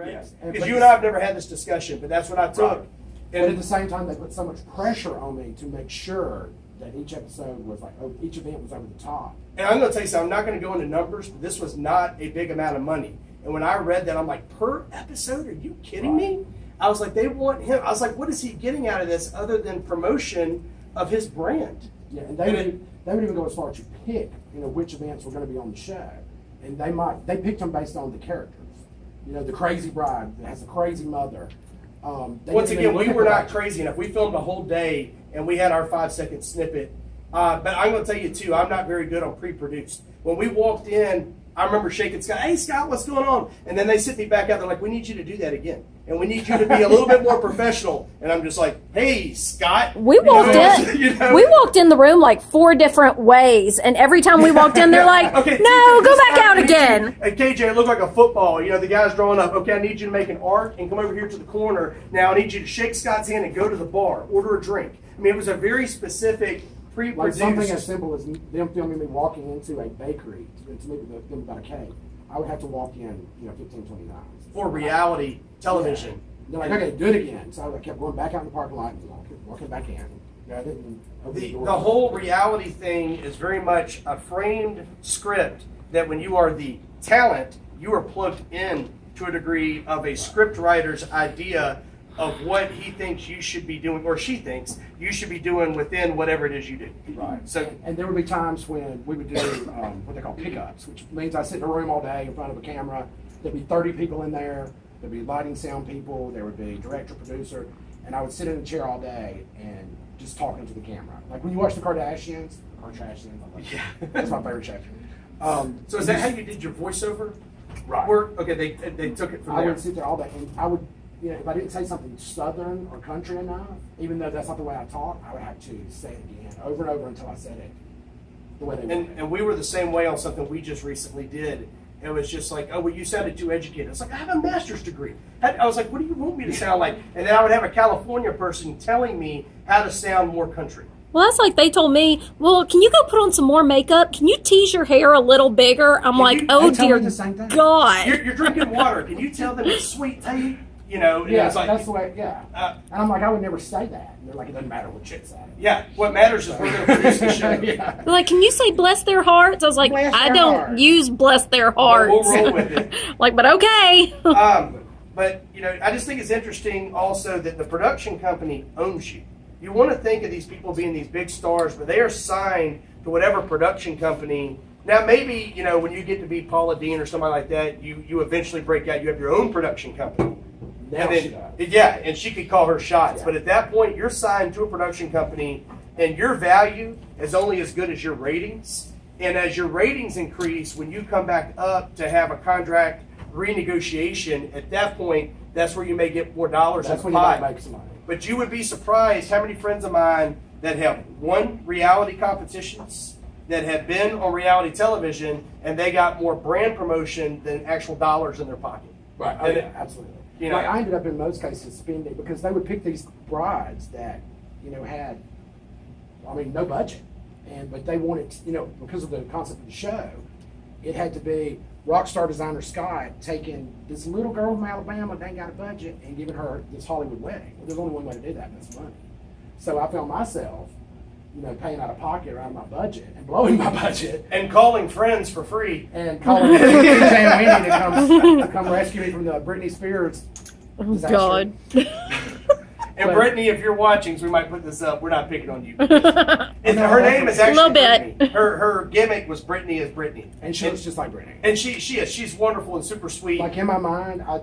Yes. Because you and I have never had this discussion, but that's what I took. Right. And at the same time, they put so much pressure on me to make sure that each episode was like, each event was over the top. And I'm going to tell you something, I'm not going to go into numbers, but this was not a big amount of money. And when I read that, I'm like, per episode? Are you kidding me? I was like, they want him. I was like, what is he getting out of this other than promotion of his brand? Yeah, and they would even go as far as to pick, which events were going to be on the show. And they picked them based on the characters. The crazy bride that has a crazy mother. Once again, we were not crazy enough. We filmed a whole day, and we had our 5-second snippet. But I'm going to tell you, too, I'm not very good on pre-produced. When we walked in, I remember shaking Scott, hey, Scott, what's going on? And then they sit me back out. They're like, we need you to do that again. And we need you to be a little bit more professional. And I'm just like, hey, Scott. We walked in the room like 4 different ways. And every time we walked in, they're like, okay, no, go back out again. Hey, KJ, it looked like a football. The guy's drawing up. Okay, I need you to make an arc and come over here to the corner. Now I need you to shake Scott's hand and go to the bar. Order a drink. I mean, it was a very specific pre-produced. Like something as simple as them filming me walking into a bakery to meet with them about a cake. I would have to walk in, 15, 20 times. For reality television. Yeah. They're like, okay, do it again. So I kept going back out in the parking lot and walking back in. I didn't open the door. The whole reality thing is very much a framed script that when you are the talent, you are plugged in to a degree of a script writer's idea of what he thinks you should be doing, or she thinks you should be doing within whatever it is you do. Right. So, and there would be times when we would do what they call pickups, which means I sit in a room all day in front of a camera. There'd be 30 people in there. There'd be lighting, sound people. There would be director, producer, and I would sit in a chair all day and just talking to the camera. Like when you watch the Kardashians, Yeah, that's my favorite show. So is that how you did your voiceover? Right. Work? Okay, they took it from there. I would sit there all day, and I would. If I didn't say something southern or country enough, even though that's not the way I talk, I would have to say it again over and over until I said it the way they wanted. And we were the same way on something we just recently did. It was just like, oh, well, you sounded too educated. It's like, I have a master's degree. I was like, what do you want me to sound like? And then I would have a California person telling me how to sound more country. Well, that's like they told me, well, can you go put on some more makeup? Can you tease your hair a little bigger? I'm like, oh, dear God. You're drinking water. Can you tell them it's sweet tea? Yeah, it's like, that's the way, and I'm like, I would never say that. And they're like, it doesn't matter what chick said. Yeah, what matters is we're going to produce the show. Yeah. They're like, can you say bless their hearts? I was like, I don't use bless their hearts. We'll roll with it. Like, but okay. But, I just think it's interesting also that the production company owns you. You want to think of these people being these big stars, but they are signed to whatever production company. Now, maybe, when you get to be Paula Dean or somebody like that, you eventually break out. You have your own production company. Now and then, yeah, and she could call her shots. Yeah. But at that point, you're signed to a production company, and your value is only as good as your ratings. And as your ratings increase, when you come back up to have a contract renegotiation, at that point, that's where you may get more dollars in the pie. Make some money. But you would be surprised how many friends of mine that have won reality competitions, that have been on reality television, and they got more brand promotion than actual dollars in their pocket. Right. Oh, yeah, absolutely. I ended up in most cases spending, because they would pick these brides that, had, no budget. But they wanted, because of the concept of the show, it had to be rock star designer Scott taking this little girl from Alabama that ain't got a budget and giving her this Hollywood wedding. Well, there's only one way to do that, and that's money. So I found myself, paying out of pocket or out of my budget and blowing my budget. And calling friends for free. And calling Winnie to come rescue me from the Britney Spears disaster. God. And Brittany, if you're watching, so we might put this up, we're not picking on you. Her name is actually a little Brittany. bit. Her gimmick was Brittany is Brittany. And she looks just like Brittany. And she is. She's wonderful and super sweet. Like in my mind, I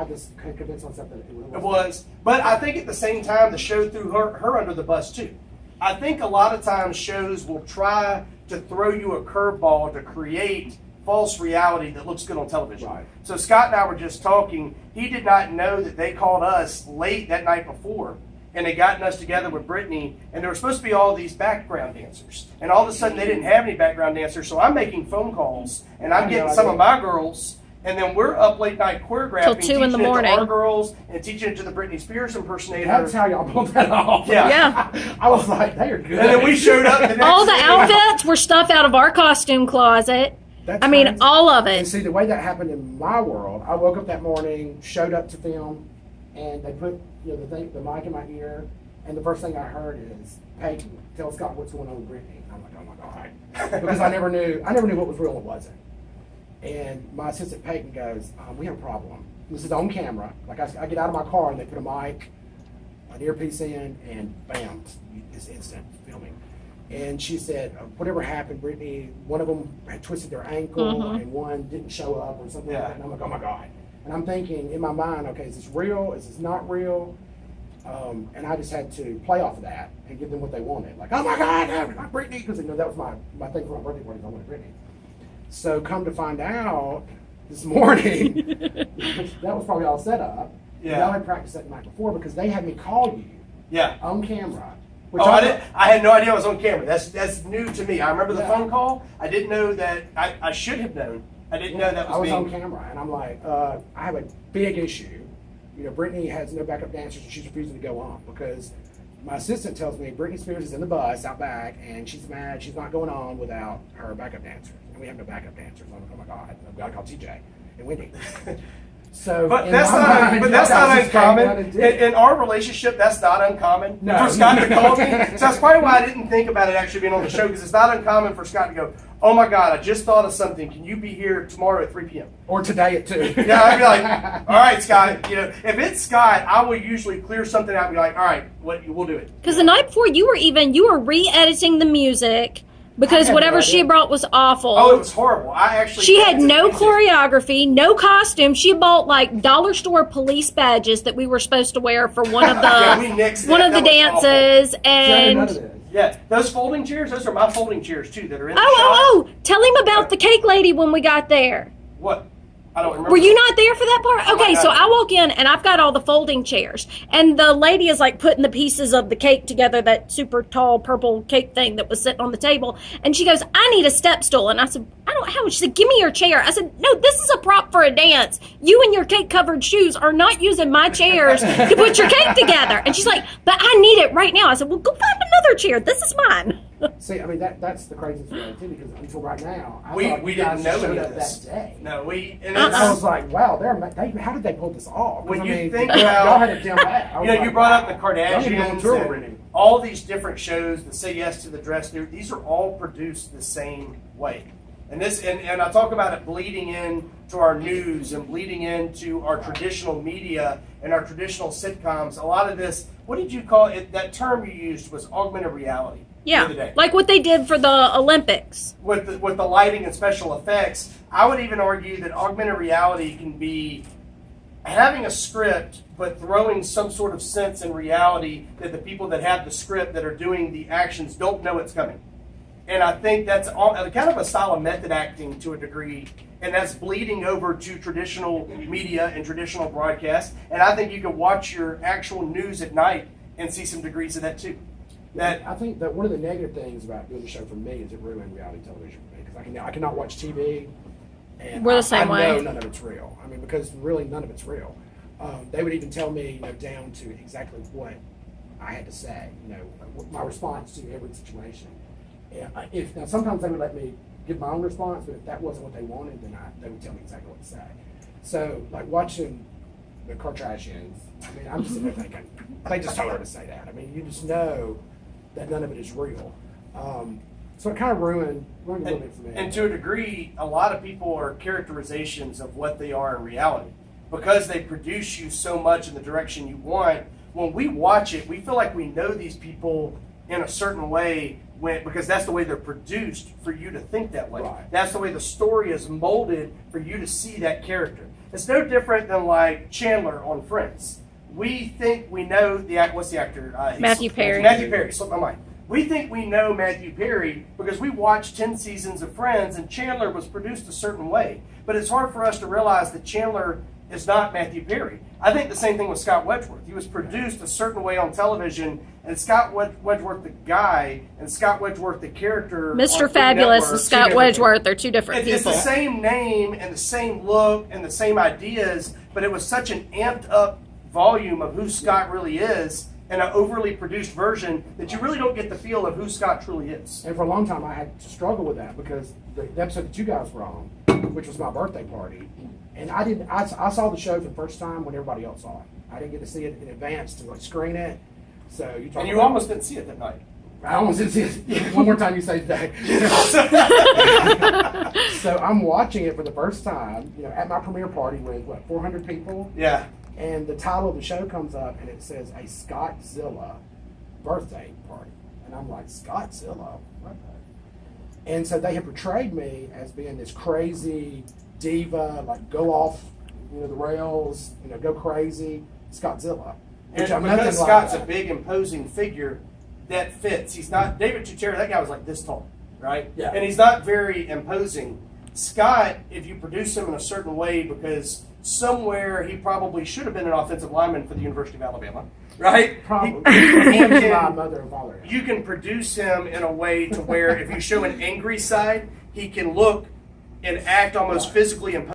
just couldn't convince myself that it was. But I think at the same time, the show threw her under the bus too. I think a lot of times shows will try to throw you a curveball to create false reality that looks good on television. Right. So Scott and I were just talking. He did not know that they called us late that night before, and they gotten us together with Brittany, and there were supposed to be all these background dancers. And all of a sudden, they didn't have any background dancers, so I'm making phone calls, and I'm getting some of my girls, and then we're up late night choreographing, till 2 in the morning. It to our girls, and teaching it to the Britney Spears impersonator. That's how y'all pulled that off. Yeah. I was like, they are good. And then we showed up the next All the day. outfits were stuff out of our costume closet. That's I mean, crazy. all of And it. see, the way that happened in my world, I woke up that morning, showed up to film, and they put the mic in my ear, and the first thing I heard is, "Peyton, tell Scott what's going on with Brittany." And I'm like, "Oh my god," because I never knew what was real and what wasn't. And my assistant Peyton goes, "We have a problem. This is on camera." Like I get out of my car and they put a mic, an earpiece in, and bam, it's instant filming. And she said, whatever happened, Brittany, one of them had twisted their ankle and one didn't show up or something like that. And I'm like, oh my God. And I'm thinking in my mind, okay, is this real? Is this not real? And I just had to play off of that and give them what they wanted. Like, oh my God, no, not Brittany. Because that was my thing for my birthday party. I wanted Brittany. So come to find out this morning, that was probably all set up. Yeah. Y'all had practiced that the night before because they had me call you. Yeah. On camera. I had no idea I was on camera. That's new to me. I remember the phone call. I didn't know that. I should have known. I didn't know that was I was on camera, and I'm like, I have a big issue. Brittany has no backup dancers, and she's refusing to go on because my assistant tells me Britney Spears is in the bus out back, and she's mad. She's not going on without her backup dancers, and we have no backup dancers. I'm like, oh my God, I've got to call TJ and Wendy. So, but that's not uncommon. In our relationship, that's not uncommon for Scott to call me. So that's probably why I didn't think about it actually being on the show, because it's not uncommon for Scott to go, oh my God, I just thought of something. Can you be here tomorrow at 3 p.m.? Or today at 2. Yeah, I'd be like, all right, Scott. If it's Scott, I will usually clear something out and be like, all right, we'll do it. Because the night before, you were re-editing the music. Because whatever she brought was awful. Oh, it was horrible. She had no choreography, no costume. She bought like dollar store police badges that we were supposed to wear for one of the dances. And yeah, those folding chairs, those are my folding chairs too that are in the shot. Tell him about the cake lady when we got there. What? I don't remember. Were you not there for that part? Okay, so I walk in and I've got all the folding chairs. And the lady is like putting the pieces of the cake together, that super tall purple cake thing that was sitting on the table. And she goes, I need a step stool. And I said, I don't have one. She said, give me your chair. I said, no, this is a prop for a dance. You and your cake covered shoes are not using my chairs to put your cake together. And she's like, but I need it right now. I said, well, go find another chair. This is mine. See, I mean, that's the craziest thing too, because until right now, we didn't know any of this. That day. No, and I was like, wow, how did they pull this off? When you think about, y'all had it down back. You brought up the Kardashians, and all these different shows that Say Yes to the Dress. These are all produced the same way. And I talk about it bleeding into our news and bleeding into our traditional media and our traditional sitcoms. A lot of this, what did you call it? That term you used was augmented reality. Yeah, like what they did for the Olympics. With the lighting and special effects, I would even argue that augmented reality can be having a script, but throwing some sort of sense in reality that the people that have the script that are doing the actions don't know it's coming. And I think that's kind of a style of method acting to a degree, and that's bleeding over to traditional media and traditional broadcast. And I think you can watch your actual news at night and see some degrees of that too. I think that one of the negative things about doing the show for me is it ruined reality television for me, because I cannot watch TV, and we're the same way. I know none of it's real. I mean, because really none of it's real. They would even tell me, down to exactly what I had to say, my response to every situation. Now sometimes they would let me give my own response, but if that wasn't what they wanted, then they would tell me exactly what to say. So, like watching the Kardashians, I mean, I'm just sitting there thinking, they just told her to say that. I mean, you just know that none of it is real. So it kind of ruined a little bit for me. And to a degree, a lot of people are characterizations of what they are in reality. Because they produce you so much in the direction you want, when we watch it, we feel like we know these people in a certain way because that's the way they're produced for you to think that way. Right. That's the way the story is molded for you to see that character. It's no different than like Chandler on Friends. We think we know what's the actor? Matthew Perry. Matthew Perry, slipped my mind. We think we know Matthew Perry because we watched 10 seasons of Friends and Chandler was produced a certain way. But it's hard for us to realize that Chandler is not Matthew Perry. I think the same thing with Scot Wedgeworth. He was produced a certain way on television, and Scot Wedgeworth the guy and Scot Wedgeworth the character. Mr. Fabulous and Scot Wedgeworth are two different people. It's the same name and the same look and the same ideas, but it was such an amped up volume of who Scott really is and an overly produced version that you really don't get the feel of who Scott truly is. And for a long time, I had to struggle with that because the episode that you guys were on, which was my birthday party, and I saw the show for the first time when everybody else saw it. I didn't get to see it in advance to like screen it. So you almost didn't see it that night. I almost didn't see it. One more time you say that. So I'm watching it for the first time, at my premiere party with 400 people. Yeah. And the title of the show comes up and it says a Scottzilla birthday party. And I'm like, Scottzilla? What the? And so they have portrayed me as being this crazy diva, like go off, the rails, go crazy, Scottzilla. And because Scott's a big, imposing figure, that fits. He's not David Chuchera. That guy was like this tall, right? Yeah. And he's not very imposing. Scott, if you produce him in a certain way, because somewhere he probably should have been an offensive lineman for the University of Alabama, right? Probably. My mother and father. You can produce him in a way to where if you show an angry side, he can look and act almost physically imposing.